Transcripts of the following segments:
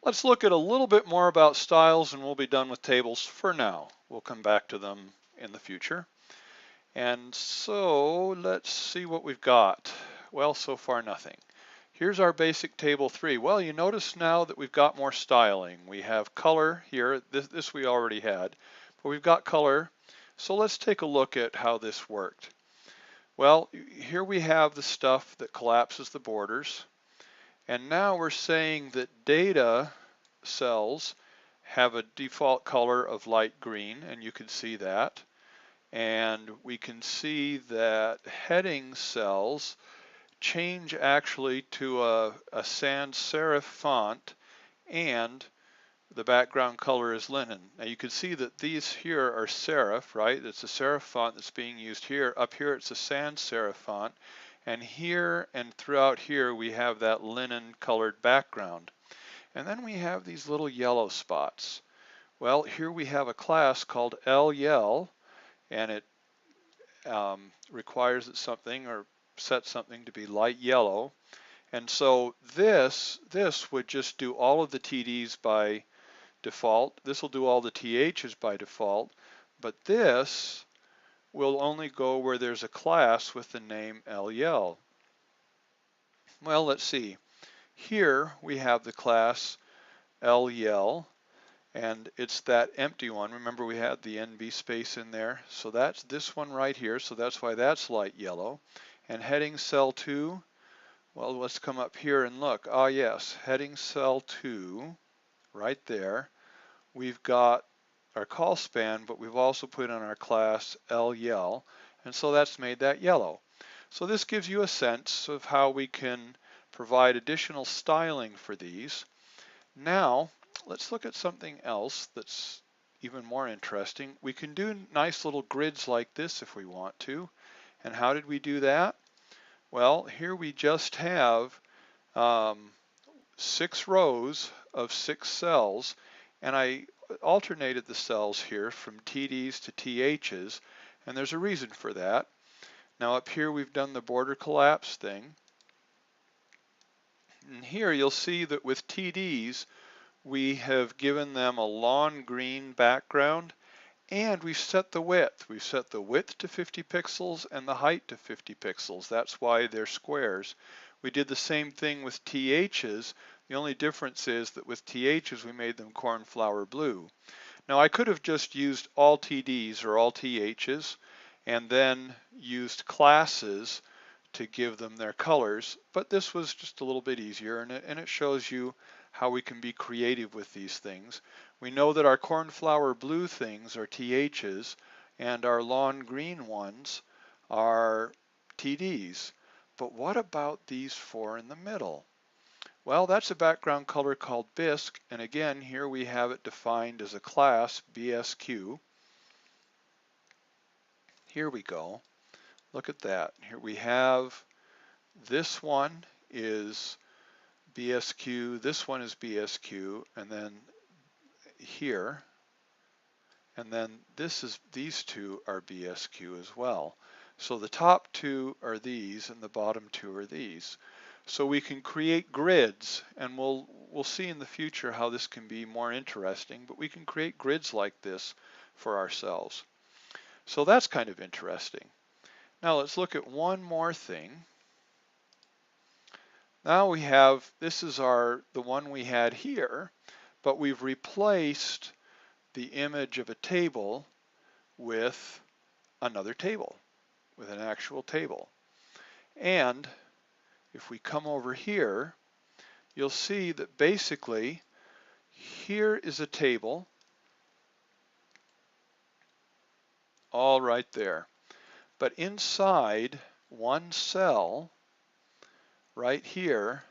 Let's look at a little bit more about styles and we'll be done with tables for now. We'll come back to them in the future. And so let's see what we've got. Well, so far nothing. Here's our basic table 3. Well, you notice now that we've got more styling. We have color here. This we already had, but we've got color. So let's take a look at how this worked. Well, here we have the stuff that collapses the borders. And now we're saying that data cells have a default color of light green, and you can see that. And we can see that heading cells change actually to a sans serif font, and the background color is linen. Now you can see that these here are serif, right? It's a serif font that's being used here. Up here it's a sans serif font. And here and throughout here we have that linen colored background. And then we have these little yellow spots. Well, here we have a class called lyel, and it requires that something or sets something to be light yellow. And so this would just do all of the TDs by default. This will do all the THs by default, but this will only go where there's a class with the name lyel. Well, let's see. Here we have the class lyel, and it's that empty one. Remember we had the NB space in there, so that's this one right here, so that's why that's light yellow. And heading cell 2, well, let's come up here and look. Ah yes, heading cell 2 right there. We've got our call span, but we've also put in our class lyel, and so that's made that yellow. So this gives you a sense of how we can provide additional styling for these. Now, let's look at something else that's even more interesting. We can do nice little grids like this if we want to. And how did we do that? Well, here we just have 6 rows of 6 cells, and I alternated the cells here from TDs to THs, and there's a reason for that. Now up here we've done the border collapse thing, and here you'll see that with TDs we have given them a lawn green background, and we've set the width. We've set the width to 50 pixels and the height to 50 pixels. That's why they're squares. We did the same thing with THs. The only difference is that with THs we made them cornflower blue. Now I could have just used all TDs or all THs and then used classes to give them their colors, but this was just a little bit easier, and it shows you how we can be creative with these things. We know that our cornflower blue things are THs and our lawn green ones are TDs. But what about these 4 in the middle? Well, that's a background color called bisque, and again here we have it defined as a class BSQ. Here we go. Look at that. Here we have this one is BSQ, this one is BSQ, and then here, and then these 2 are BSQ as well. So the top 2 are these and the bottom 2 are these. So we can create grids, and we'll see in the future how this can be more interesting, but we can create grids like this for ourselves. So that's kind of interesting. Now let's look at one more thing. Now we have, this is the one we had here, but we've replaced the image of a table with another table, with an actual table. And if we come over here, you'll see that basically here is a table all right there. But inside one cell right here,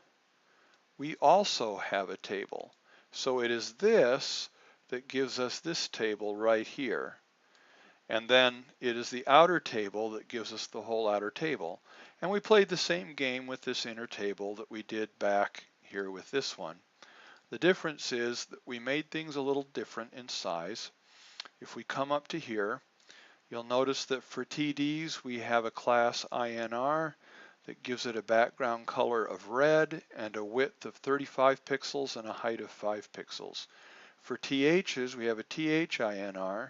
we also have a table. So it is this that gives us this table right here. And then it is the outer table that gives us the whole outer table. And we played the same game with this inner table that we did back here with this one. The difference is that we made things a little different in size. If we come up to here, you'll notice that for TDs we have a class INR. that gives it a background color of red and a width of 35 pixels and a height of 5 pixels. For THs, we have a THINR,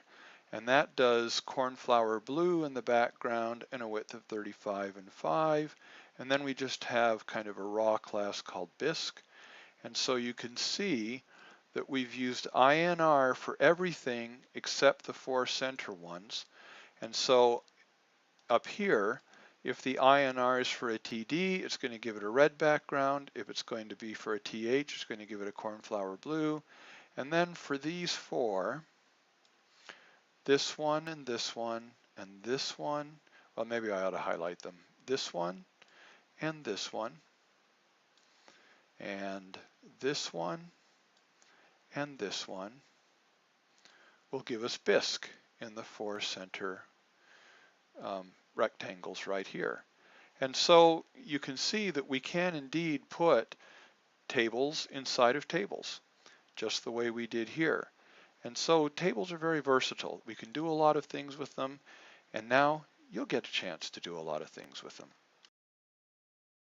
and that does cornflower blue in the background and a width of 35 and 5. And then we just have kind of a raw class called bisque. And so you can see that we've used INR for everything except the 4 center ones. And so up here, if the INR is for a TD, it's going to give it a red background. If it's going to be for a TH, it's going to give it a cornflower blue. And then for these 4, this one and this one and this one, well, maybe I ought to highlight them. This one and this one and this one and this one will give us bisque in the 4 center rectangles right here. And so you can see that we can indeed put tables inside of tables, just the way we did here. And so tables are very versatile. We can do a lot of things with them, and now you'll get a chance to do a lot of things with them.